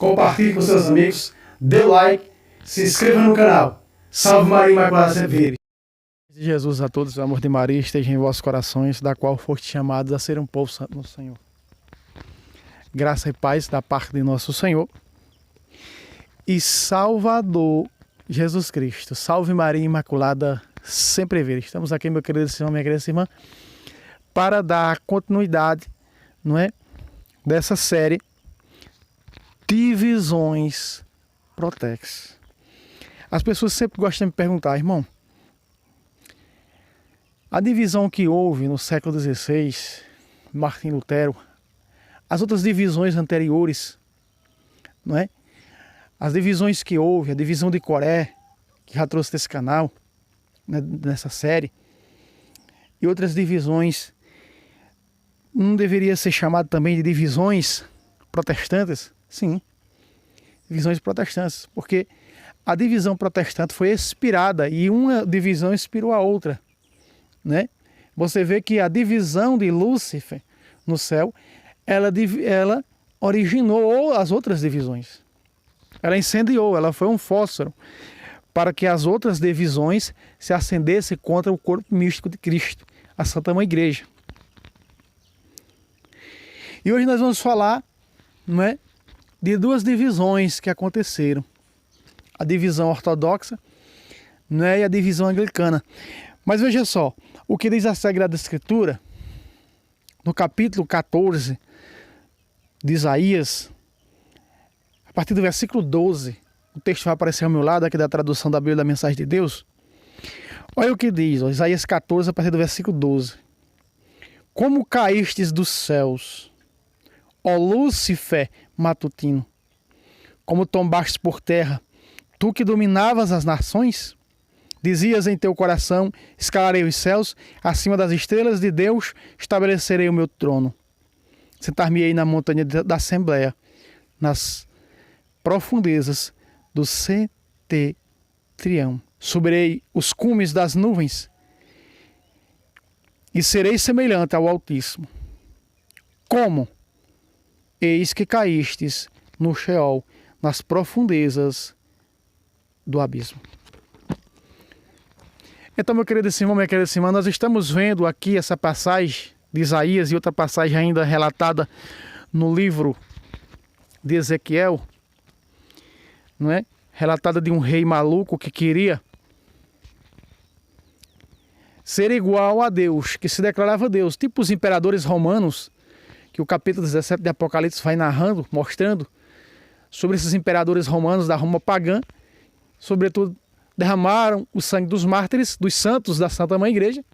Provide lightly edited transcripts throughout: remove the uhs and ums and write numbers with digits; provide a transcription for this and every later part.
compartilhe com seus amigos, dê like, se inscreva no canal. Salve Maria Imaculada sempre vire. Jesus a todos, o amor de Maria esteja em vossos corações, da qual foste chamados a ser um povo santo no Senhor. Graça e paz da parte de nosso Senhor e Salvador Jesus Cristo. Salve Maria Imaculada sempre vire. Estamos aqui, meu querido irmão, minha querida irmã, para dar continuidade, não é, dessa série Divisões Protex. As pessoas sempre gostam de me perguntar, irmão, a divisão que houve no século XVI, Martim Lutero, as outras divisões anteriores, não é? As divisões que houve, a divisão de Coré, que já trouxe desse canal, né, nessa série, e outras divisões, não deveria ser chamado também de divisões protestantes? Sim, divisões protestantes, porque a divisão protestante foi inspirada e uma divisão inspirou a outra, né? Você vê que a divisão de Lúcifer no céu, ela originou as outras divisões. Ela incendiou, ela foi um fósforo para que as outras divisões se acendessem contra o corpo místico de Cristo, a Santa Mãe Igreja. E hoje nós vamos falar, não é, de duas divisões que aconteceram. A divisão ortodoxa, não é, e a divisão anglicana. Mas veja só, o que diz a Sagrada Escritura, no capítulo 14 de Isaías, a partir do versículo 12, o texto vai aparecer ao meu lado aqui da tradução da Bíblia da Mensagem de Deus. Olha o que diz, ó, Isaías 14, a partir do versículo 12. Como caístes dos céus, ó Lúcifer matutino, como tombastes por terra, tu que dominavas as nações, dizias em teu coração, escalarei os céus, acima das estrelas de Deus estabelecerei o meu trono. Sentar-me-ei na montanha da Assembleia, nas profundezas do setentrião. Subirei os cumes das nuvens e serei semelhante ao Altíssimo. Como? Eis que caístes no Sheol, nas profundezas do abismo. Então, meu querido irmão, minha querida irmã, nós estamos vendo aqui essa passagem de Isaías e outra passagem ainda relatada no livro de Ezequiel, não é? Relatada de um rei maluco que queria ser igual a Deus, que se declarava Deus, tipo os imperadores romanos, que o capítulo 17 de Apocalipse vai narrando, mostrando sobre esses imperadores romanos da Roma pagã, sobretudo derramaram o sangue dos mártires, dos santos da Santa Mãe Igreja.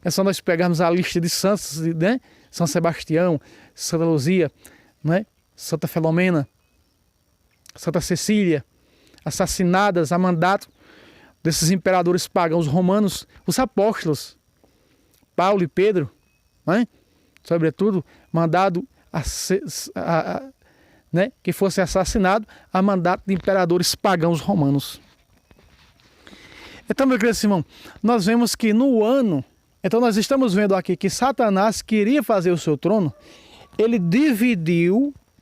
É só nós pegarmos a lista de santos, né? São Sebastião, Santa Luzia, né? Santa Filomena, Santa Cecília, assassinadas a mandato desses imperadores pagãos romanos, os apóstolos, Paulo e Pedro, né? Sobretudo, mandado né? Que fosse assassinado a mandato de imperadores pagãos romanos. Então, meu querido irmão, nós vemos que no ano, então nós estamos vendo aqui que Satanás queria fazer o seu trono, ele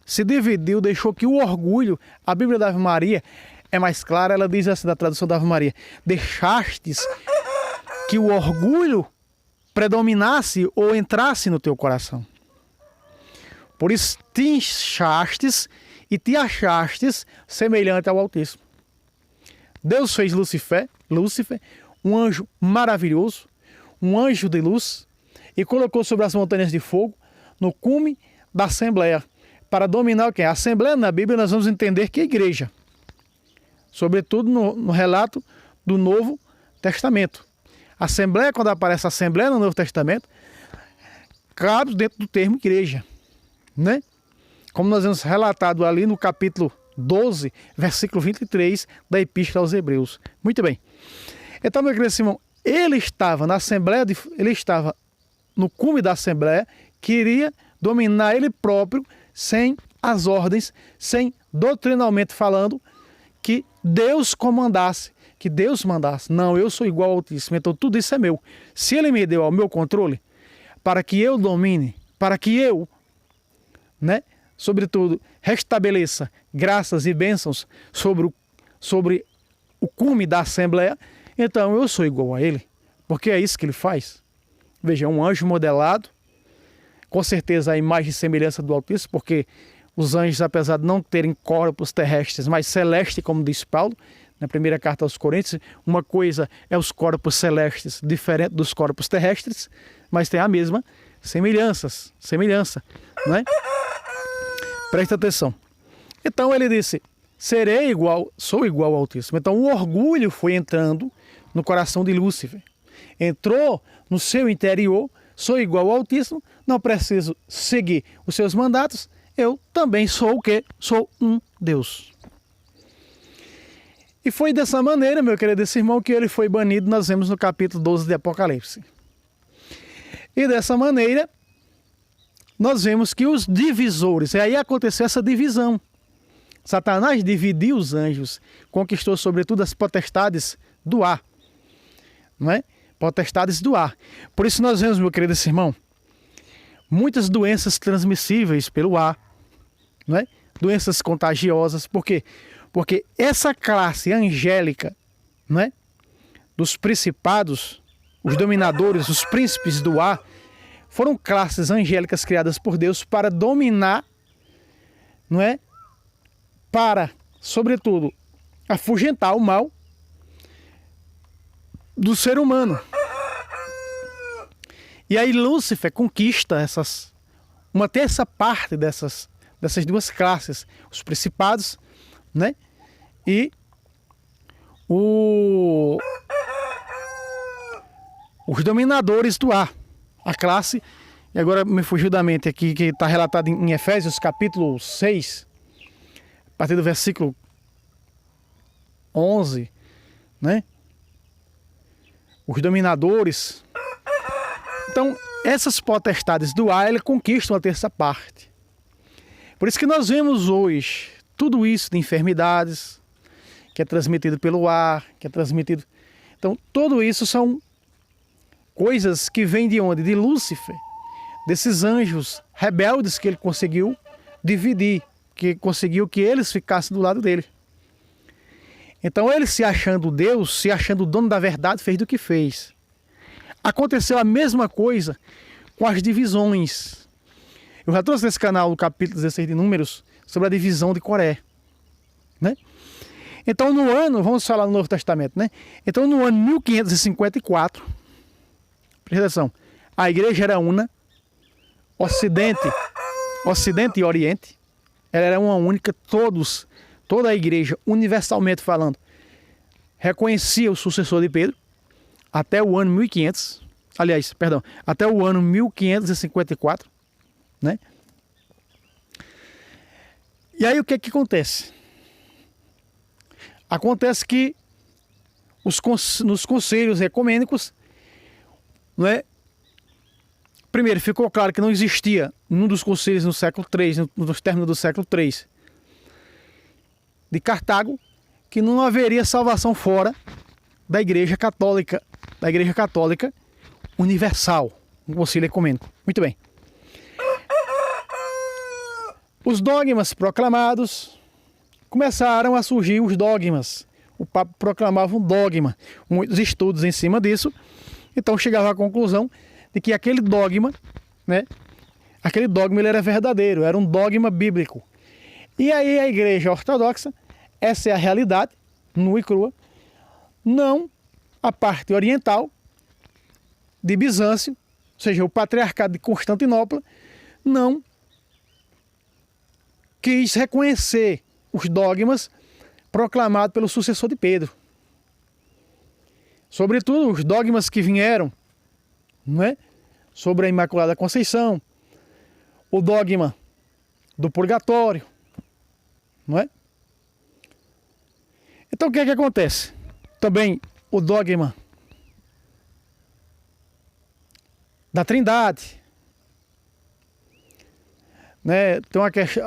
se dividiu, deixou que o orgulho, a Bíblia da Ave Maria é mais clara, ela diz assim, da tradução da Ave Maria, deixastes que o orgulho predominasse ou entrasse no teu coração. Por isso te inchastes e te achastes semelhante ao Altíssimo. Deus fez Lúcifer, um anjo maravilhoso, um anjo de luz, e colocou sobre as montanhas de fogo, no cume da Assembleia, para dominar o que? A Assembleia na Bíblia nós vamos entender que é a igreja, sobretudo no relato do Novo Testamento. Assembleia, quando aparece Assembleia no Novo Testamento, cabe dentro do termo igreja, né? Como nós vemos relatado ali no capítulo 12, versículo 23 da Epístola aos Hebreus. Muito bem. Então, meu querido irmão, ele estava na Assembleia, ele estava no cume da Assembleia, queria dominar ele próprio, sem as ordens, sem doutrinalmente falando, que Deus comandasse, que Deus mandasse. Não, eu sou igual ao Altíssimo, então tudo isso é meu. Se ele me deu ao meu controle, para que eu domine, para que eu, né, sobretudo, restabeleça graças e bênçãos sobre o cume da Assembleia, então eu sou igual a ele, porque é isso que ele faz. Veja, um anjo modelado, com certeza a imagem e semelhança do Altíssimo, porque os anjos, apesar de não terem corpos terrestres, mas celestes, como diz Paulo, na primeira carta aos Coríntios, uma coisa é os corpos celestes, diferente dos corpos terrestres, mas tem a mesma semelhança, não é? Presta atenção. Então ele disse, sou igual ao Altíssimo. Então o orgulho foi entrando no coração de Lúcifer. Entrou no seu interior, sou igual ao Altíssimo, não preciso seguir os seus mandatos, eu também sou o quê? Sou um Deus. E foi dessa maneira, meu querido irmão, que ele foi banido, nós vemos no capítulo 12 de Apocalipse. E dessa maneira, nós vemos que os divisores, e aí aconteceu essa divisão. Satanás dividiu os anjos, conquistou sobretudo as potestades do ar. Não é? Potestades do ar. Por isso nós vemos, meu querido irmão, muitas doenças transmissíveis pelo ar, não é? Doenças contagiosas. Por quê? Porque essa classe angélica, não é? Dos principados, os dominadores, os príncipes do ar, foram classes angélicas criadas por Deus para dominar, não é? Para, sobretudo, afugentar o mal do ser humano. E aí Lúcifer conquista uma terça parte dessas duas classes, os principados, né? E os dominadores do ar, a classe, e agora me fugiu da mente aqui, que está relatado em Efésios capítulo 6, a partir do versículo 11, né? Os dominadores. Então, essas potestades do ar, ele conquistam a terça parte. Por isso que nós vemos hoje tudo isso de enfermidades, que é transmitido pelo ar, que é transmitido... Então, tudo isso são coisas que vêm de onde? De Lúcifer, desses anjos rebeldes que ele conseguiu dividir, que conseguiu que eles ficassem do lado dele. Então, ele se achando Deus, se achando o dono da verdade, fez do que fez. Aconteceu a mesma coisa com as divisões. Eu já trouxe nesse canal, no capítulo 16 de Números, sobre a divisão de Coré, né? Então no ano, vamos falar no Novo Testamento, né? Então no ano 1554, presta atenção, a igreja era una, Ocidente e Oriente, ela era uma única, toda a igreja, universalmente falando, reconhecia o sucessor de Pedro, até o ano 1500, até o ano 1554, né? E aí o que acontece? Acontece que nos conselhos ecumênicos, não é? Primeiro, ficou claro que não existia num dos conselhos no século III, nos términos do século III, de Cartago, que não haveria salvação fora da Igreja Católica Universal, um concílio ecumênico. Muito bem. Os dogmas proclamados, começaram a surgir os dogmas. O Papa proclamava um dogma, muitos estudos em cima disso, então chegava à conclusão de que aquele dogma, né, ele era verdadeiro, era um dogma bíblico. E aí a Igreja Ortodoxa, essa é a realidade, nua e crua, não a parte oriental de Bizâncio, ou seja, o Patriarcado de Constantinopla, não quis reconhecer os dogmas proclamados pelo sucessor de Pedro. Sobretudo os dogmas que vieram, não é? Sobre a Imaculada Conceição, o dogma do purgatório, não é? Então o que é que acontece? Também o dogma da Trindade, né? Tem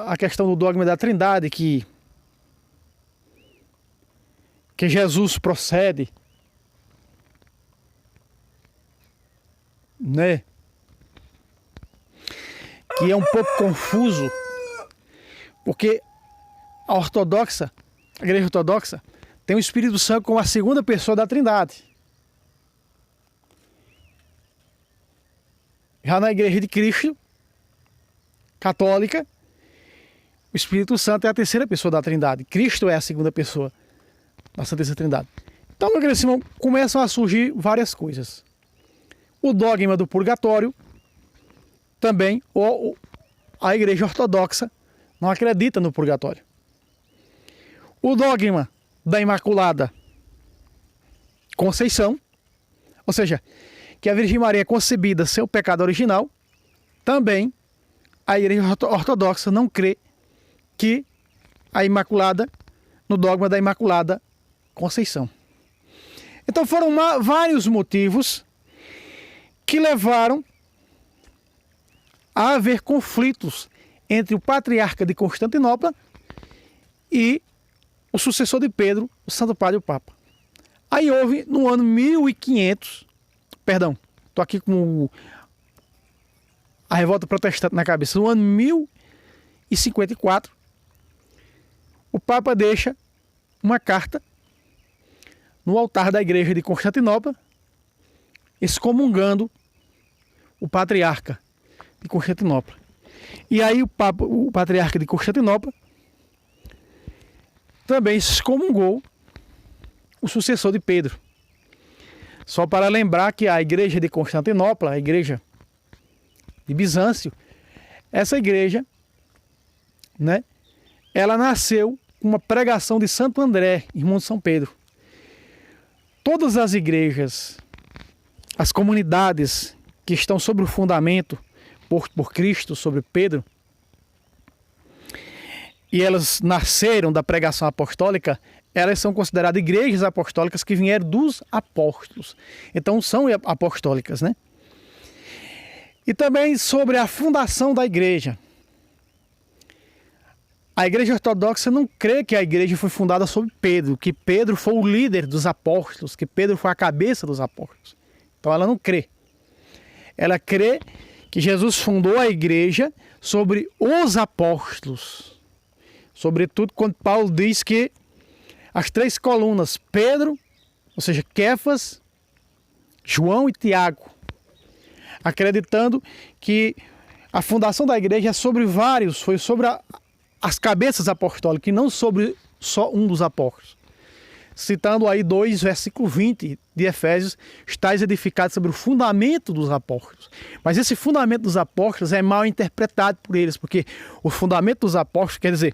a questão do dogma da Trindade, que Jesus procede, né? Que é um pouco confuso, Porque a igreja ortodoxa, tem o Espírito Santo como a segunda pessoa da Trindade. Já na igreja de Cristo, católica, o Espírito Santo é a terceira pessoa da Trindade. Cristo é a segunda pessoa da Santíssima Trindade. Então, meu querido irmão, começam a surgir várias coisas. O dogma do purgatório, também a igreja ortodoxa não acredita no purgatório. O dogma da Imaculada Conceição, ou seja, que a Virgem Maria é concebida sem o pecado original, também a igreja ortodoxa não crê que a Imaculada, no dogma da Imaculada Conceição. Então foram vários motivos que levaram a haver conflitos entre o patriarca de Constantinopla e o sucessor de Pedro, o Santo Padre e o Papa. Aí houve, no ano 1500, perdão, estou aqui com a revolta protestante na cabeça, no ano 1054, o Papa deixa uma carta no altar da igreja de Constantinopla, excomungando o patriarca de Constantinopla. E aí o patriarca de Constantinopla também excomungou o sucessor de Pedro. Só para lembrar que a igreja de Constantinopla, a igreja de Bizâncio, essa igreja, né, ela nasceu com uma pregação de Santo André, irmão de São Pedro. Todas as igrejas, as comunidades que estão sobre o fundamento por Cristo, sobre Pedro, e elas nasceram da pregação apostólica, elas são consideradas igrejas apostólicas que vieram dos apóstolos. Então são apostólicas, né? E também sobre a fundação da igreja. A igreja ortodoxa não crê que a igreja foi fundada sobre Pedro, que Pedro foi o líder dos apóstolos, que Pedro foi a cabeça dos apóstolos. Então ela não crê. Ela crê que Jesus fundou a igreja sobre os apóstolos. Sobretudo quando Paulo diz que as três colunas, Pedro, ou seja, Quefas, João e Tiago, acreditando que a fundação da igreja é sobre vários, foi sobre as cabeças apostólicas, e não sobre só um dos apóstolos. Citando aí 2, versículo 20 de Efésios, estáis edificados sobre o fundamento dos apóstolos. Mas esse fundamento dos apóstolos é mal interpretado por eles, porque o fundamento dos apóstolos quer dizer,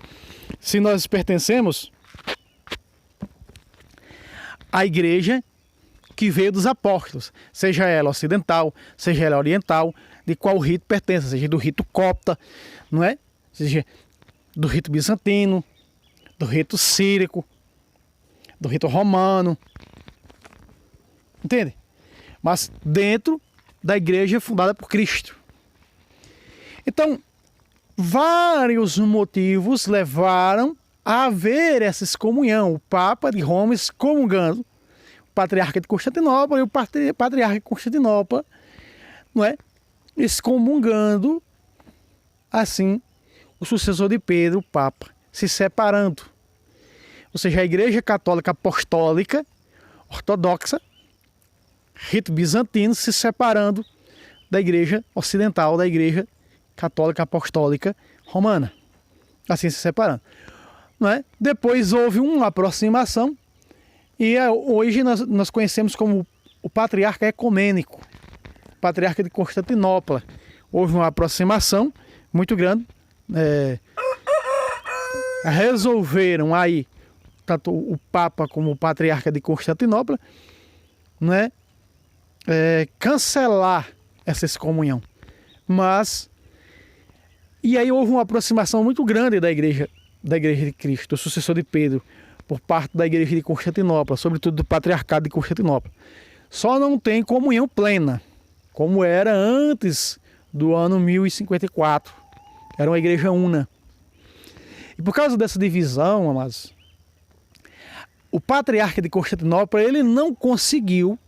se nós pertencemos à igreja que veio dos apóstolos, seja ela ocidental, seja ela oriental, de qual rito pertence, seja do rito copta, não é? Seja do rito bizantino, do rito sírico, do rito romano, entende? Mas dentro da igreja fundada por Cristo. Então, vários motivos levaram a haver essa excomunhão. O Papa de Roma excomungando o patriarca de Constantinopla e o patriarca de Constantinopla, não é? Excomungando, assim, o sucessor de Pedro, o Papa, se separando. Ou seja, a igreja católica apostólica, ortodoxa, rito bizantino, se separando da igreja ocidental, da igreja católica apostólica romana. Assim se separando. Não é? Depois houve uma aproximação e hoje nós conhecemos como o patriarca ecumênico, patriarca de Constantinopla. Houve uma aproximação muito grande. Resolveram aí, tanto o Papa como o patriarca de Constantinopla, né, cancelar essa excomunhão. Mas, e aí houve uma aproximação muito grande da igreja de Cristo, do sucessor de Pedro, por parte da igreja de Constantinopla, sobretudo do patriarcado de Constantinopla. Só não tem comunhão plena, como era antes do ano 1054. Era uma igreja una. E por causa dessa divisão, amados, o patriarca de Constantinopla, ele não conseguiu,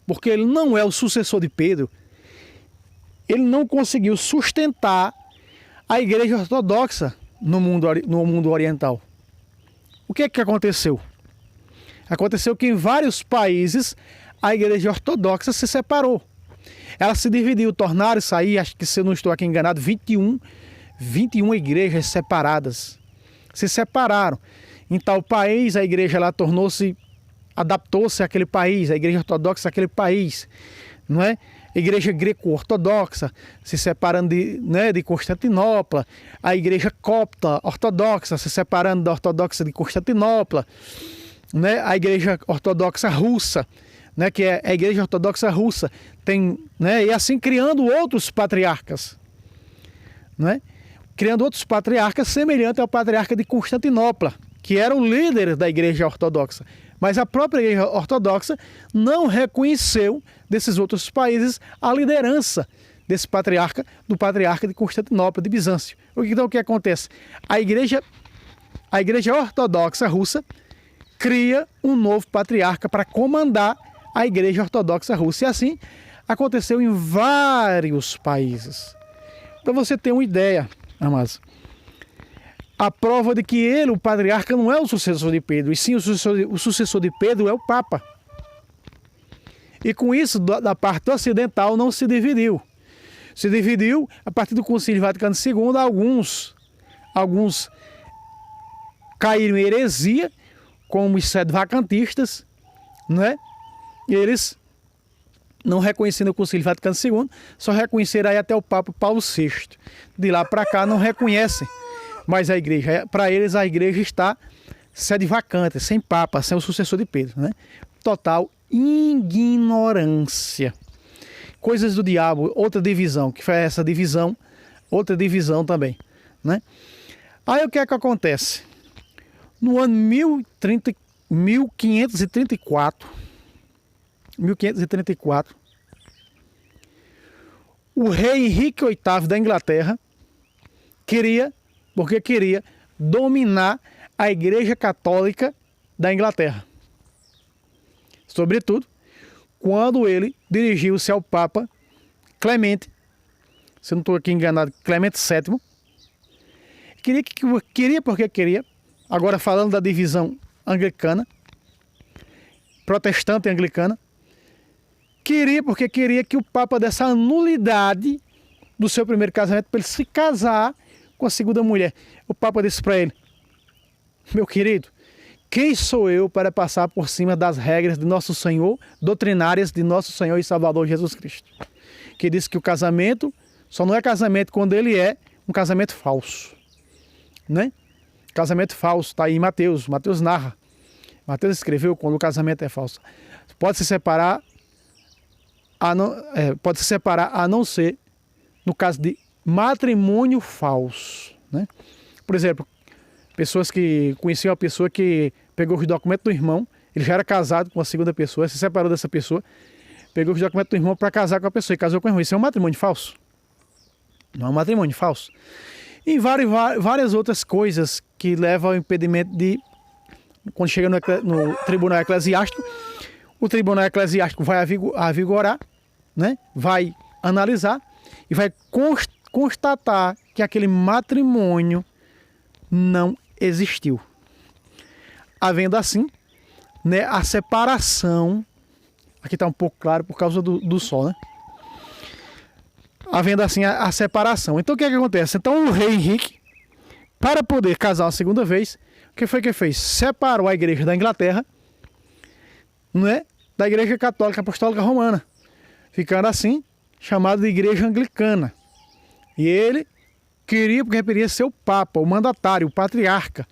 porque ele não é o sucessor de Pedro, ele não conseguiu sustentar a igreja ortodoxa no mundo oriental. O que é que aconteceu? Aconteceu que em vários países a igreja ortodoxa se separou. Ela se dividiu, tornaram-se aí, acho que se eu não estou aqui enganado, 21 igrejas separadas. Se separaram. Em tal país, a igreja lá adaptou-se àquele país, a igreja ortodoxa àquele país, não é? A igreja greco-ortodoxa se separando de Constantinopla, a igreja copta ortodoxa se separando da ortodoxa de Constantinopla, né? A igreja ortodoxa russa, né? Que é a igreja ortodoxa russa, tem, né? E assim criando outros patriarcas, né? Criando outros patriarcas semelhantes ao patriarca de Constantinopla, que era o líder da igreja ortodoxa. Mas a própria igreja ortodoxa não reconheceu desses outros países a liderança desse patriarca, do patriarca de Constantinopla, de Bizâncio. Então o que acontece? A igreja ortodoxa russa cria um novo patriarca para comandar a igreja ortodoxa russa. E assim aconteceu em vários países. Para você ter uma ideia, amados, a prova de que ele, o patriarca, não é o sucessor de Pedro, e sim o sucessor de Pedro é o Papa. E com isso, da parte ocidental, não se dividiu. Se dividiu a partir do Concílio Vaticano II, alguns caíram em heresia, como os sedvacantistas, né? E eles, não reconhecendo o Concílio Vaticano II, só reconheceram aí até o Papa Paulo VI. De lá para cá não reconhecem. Mas a igreja, para eles, a igreja está sedvacante, sem papa, sem o sucessor de Pedro, né? Total ignorância. Coisas do diabo, outra divisão, que foi essa divisão, outra divisão também, né? Aí o que é que acontece? No ano 1534, o rei Henrique VIII da Inglaterra queria dominar a Igreja Católica da Inglaterra. Sobretudo, quando ele dirigiu-se ao Papa Clemente, se eu não estou aqui enganado, Clemente VII, queria, agora falando da divisão anglicana, protestante e anglicana, queria que o Papa desse a nulidade do seu primeiro casamento para ele se casar com a segunda mulher. O Papa disse para ele: meu querido, quem sou eu para passar por cima das regras de nosso Senhor, doutrinárias de nosso Senhor e Salvador Jesus Cristo? Que diz que o casamento só não é casamento quando ele é um casamento falso, né? Casamento falso, está aí em Mateus narra. Mateus escreveu quando o casamento é falso. Pode se separar a não ser no caso de matrimônio falso, né? Por exemplo, pessoas que conheciam uma pessoa que pegou os documentos do irmão, ele já era casado com a segunda pessoa, se separou dessa pessoa, pegou os documentos do irmão para casar com a pessoa e casou com o irmão. Isso é um matrimônio falso? Não é um matrimônio falso. E várias outras coisas que levam ao impedimento de, quando chega no tribunal eclesiástico, o tribunal eclesiástico vai avigorar, né? Vai analisar e vai constatar que aquele matrimônio não existiu. Havendo assim, né, a separação, aqui está um pouco claro por causa do sol, né? Havendo assim a separação. Então o que é que acontece? Então o rei Henrique, para poder casar uma segunda vez, o que foi que fez? Separou a igreja da Inglaterra, né, da igreja católica apostólica romana, ficando assim chamado de igreja anglicana. E ele queria ser o papa, o mandatário, o patriarca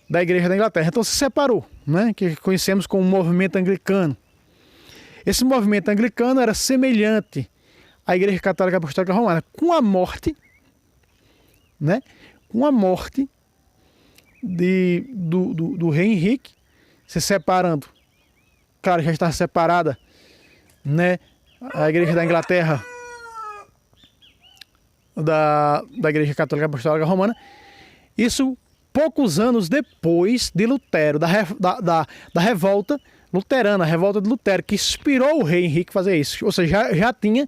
da igreja da Inglaterra. Então se separou, né, que conhecemos como movimento anglicano. Esse movimento anglicano era semelhante à igreja católica apostólica romana. Com a morte, né, com a morte do rei Henrique, se separando, claro, já está separada, né, a igreja da Inglaterra da igreja católica apostólica romana. Isso poucos anos depois de Lutero, da revolta luterana, a revolta de Lutero, que inspirou o rei Henrique a fazer isso. Ou seja, já tinha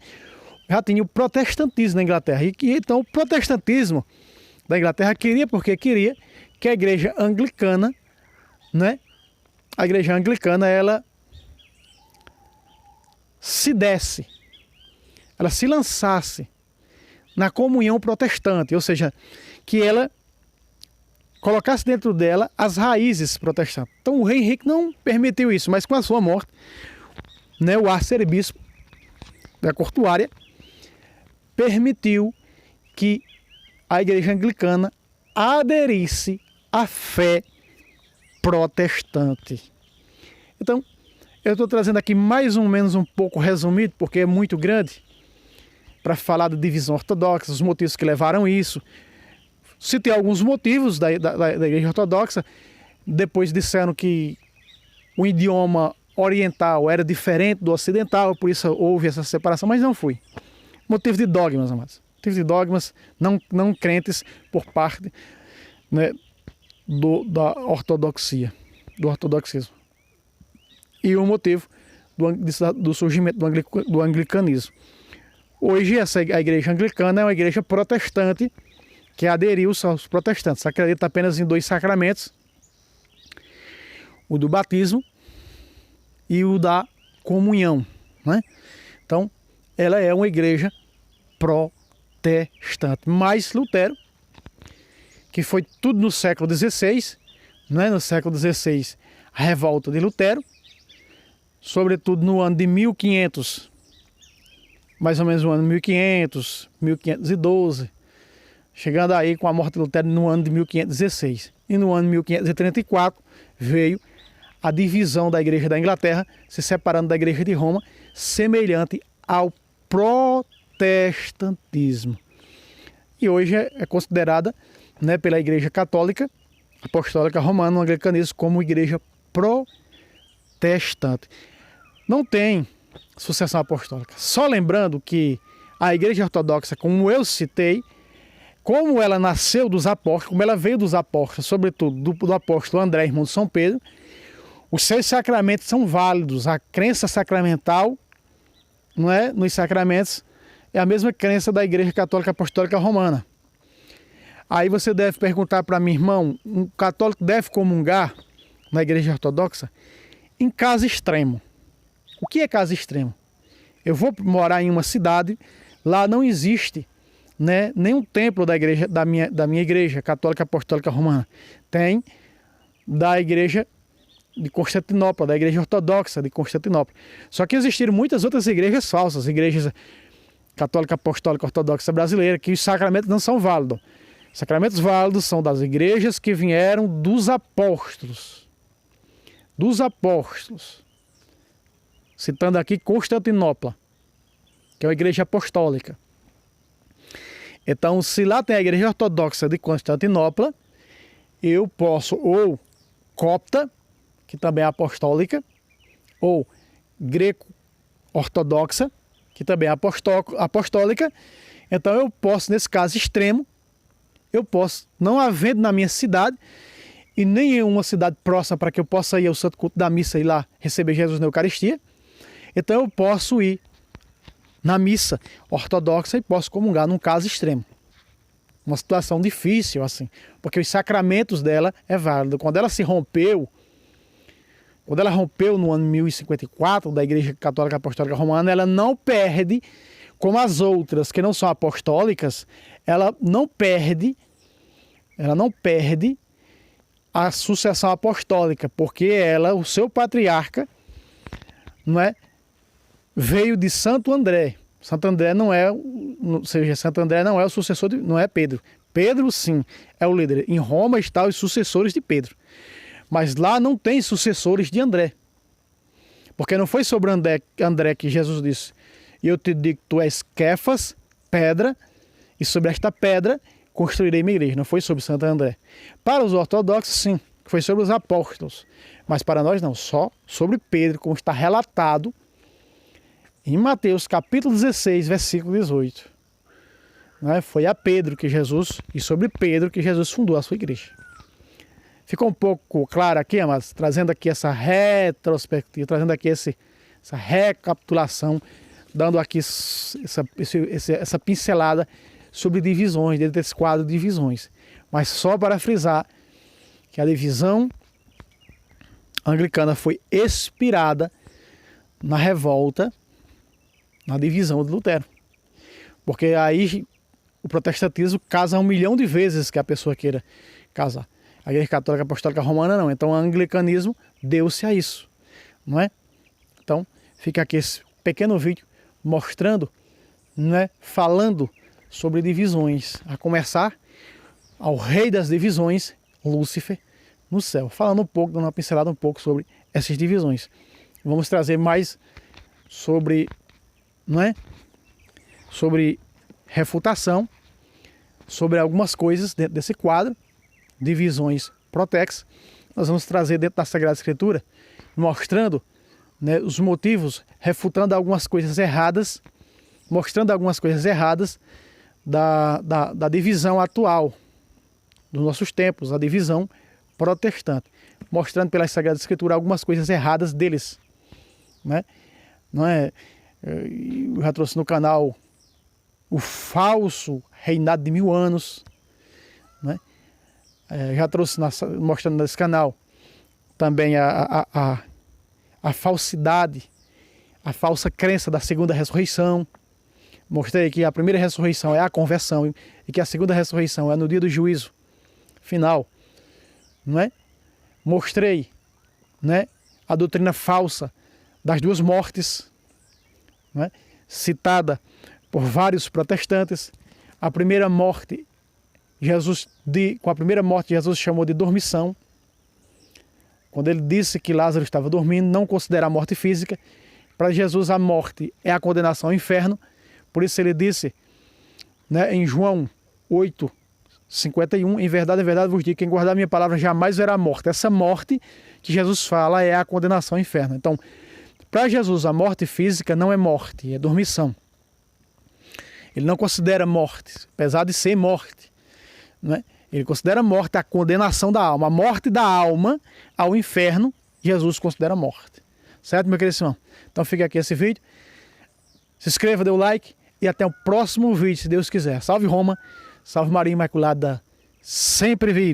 o protestantismo na Inglaterra. E então o protestantismo da Inglaterra queria, porque queria que a igreja anglicana, né? A igreja anglicana, ela se desse, ela se lançasse na comunhão protestante, ou seja, que ela colocasse dentro dela as raízes protestantes. Então o rei Henrique não permitiu isso, mas com a sua morte, né, o arcebispo da Cortuária permitiu que a igreja anglicana aderisse à fé protestante. Então, eu estou trazendo aqui mais ou menos um pouco resumido, porque é muito grande, para falar da divisão ortodoxa, os motivos que levaram isso. Citei alguns motivos da igreja ortodoxa, depois disseram que o idioma oriental era diferente do ocidental, por isso houve essa separação, mas não foi. Motivo de dogmas, amados. Motivo de dogmas não crentes por parte, né, da ortodoxia, do ortodoxismo. E o motivo do surgimento do anglicanismo. Hoje a igreja anglicana é uma igreja protestante que aderiu aos protestantes. Acredita apenas em 2 sacramentos, o do batismo e o da comunhão, né? Então, ela é uma igreja protestante. Mas Lutero, que foi tudo no século XVI, né? No século XVI, a revolta de Lutero, sobretudo no ano de 1500, mais ou menos no ano 1500, 1512, chegando aí com a morte de Lutero no ano de 1516. E no ano de 1534 veio a divisão da igreja da Inglaterra, se separando da igreja de Roma, semelhante ao protestantismo. E hoje é considerada, né, pela igreja católica, apostólica romana, o anglicanismo, como igreja protestante. Não tem sucessão apostólica. Só lembrando que a igreja ortodoxa, como eu citei, como ela nasceu dos apóstolos, como ela veio dos apóstolos, sobretudo do apóstolo André, irmão de São Pedro, os seus sacramentos são válidos. A crença sacramental, não é, nos sacramentos é a mesma crença da igreja católica apostólica romana. Aí você deve perguntar para mim, irmão, um católico deve comungar na igreja ortodoxa? Em caso extremo. O que é caso extremo? Eu vou morar em uma cidade, lá não existe, né, nenhum templo da igreja, da minha igreja católica apostólica romana. Tem da igreja de Constantinopla, da igreja ortodoxa de Constantinopla. Só que existiram muitas outras igrejas falsas, igrejas católica apostólica ortodoxa brasileira, que os sacramentos não são válidos. Os sacramentos válidos são das igrejas que vieram dos apóstolos. Dos apóstolos. Citando aqui Constantinopla, que é uma igreja apostólica. Então, se lá tem a igreja ortodoxa de Constantinopla, eu posso, ou copta, que também é apostólica, ou greco-ortodoxa, que também é apostólica. Então eu posso, nesse caso extremo, eu posso, não havendo na minha cidade, e nem em uma cidade próxima para que eu possa ir ao santo culto da missa e lá receber Jesus na Eucaristia, então eu posso ir na missa ortodoxa e posso comungar num caso extremo. Uma situação difícil, assim, porque os sacramentos dela é válido. Quando ela rompeu no ano 1054 da Igreja Católica Apostólica Romana, ela não perde, como as outras que não são apostólicas, ela não perde a sucessão apostólica, porque ela, o seu patriarca, não é, veio de Santo André. Santo André não é, ou seja, Santo André não é o sucessor, não é Pedro. Pedro, sim, é o líder. Em Roma estão os sucessores de Pedro. Mas lá não tem sucessores de André. Porque não foi sobre André que Jesus disse: e eu te digo que tu és Quefas, pedra, e sobre esta pedra construirei minha igreja. Não foi sobre Santo André. Para os ortodoxos, sim, foi sobre os apóstolos. Mas para nós não, só sobre Pedro, como está relatado em Mateus capítulo 16, versículo 18. Foi a Pedro que Jesus, e sobre Pedro que Jesus fundou a sua igreja. Ficou um pouco claro aqui, amados, trazendo aqui essa retrospectiva, trazendo aqui essa recapitulação, dando aqui essa pincelada sobre divisões, dentro desse quadro de divisões. Mas só para frisar que a divisão anglicana foi inspirada na revolta, na divisão de Lutero. Porque aí o protestantismo casa 1 milhão de vezes que a pessoa queira casar. A Igreja Católica Apostólica Romana não. Então o anglicanismo deu-se a isso, não é? Então fica aqui esse pequeno vídeo mostrando, né, falando sobre divisões, a começar ao rei das divisões, Lúcifer, no céu. Falando um pouco, dando uma pincelada um pouco sobre essas divisões. Vamos trazer mais sobre, não é? Sobre refutação, sobre algumas coisas dentro desse quadro, divisões protex. Nós vamos trazer dentro da Sagrada Escritura, mostrando, né, os motivos, refutando algumas coisas erradas, mostrando algumas coisas erradas da divisão atual dos nossos tempos, a divisão protestante, mostrando pela Sagrada Escritura algumas coisas erradas deles, né? Não é? Eu já trouxe no canal o falso reinado de 1000 anos, né? Já trouxe mostrando nesse canal também a falsidade, a falsa crença da segunda ressurreição. Mostrei que a primeira ressurreição é a conversão e que a segunda ressurreição é no dia do juízo final, não é? Mostrei, né, a doutrina falsa das duas mortes, não é? Citada por vários protestantes. A primeira morte, com a primeira morte, Jesus chamou de dormição. Quando ele disse que Lázaro estava dormindo, não considera a morte física. Para Jesus, a morte é a condenação ao inferno. Por isso ele disse, né, em João 8:51, em verdade vos digo, quem guardar a minha palavra jamais verá a morte. Essa morte que Jesus fala é a condenação ao inferno. Então, para Jesus, a morte física não é morte, é dormição. Ele não considera morte, apesar de ser morte, né? Ele considera morte a condenação da alma. A morte da alma ao inferno, Jesus considera morte. Certo, meu querido irmão? Então fica aqui esse vídeo. Se inscreva, dê o like e até o próximo vídeo, se Deus quiser. Salve Roma, salve Maria Imaculada, sempre vive.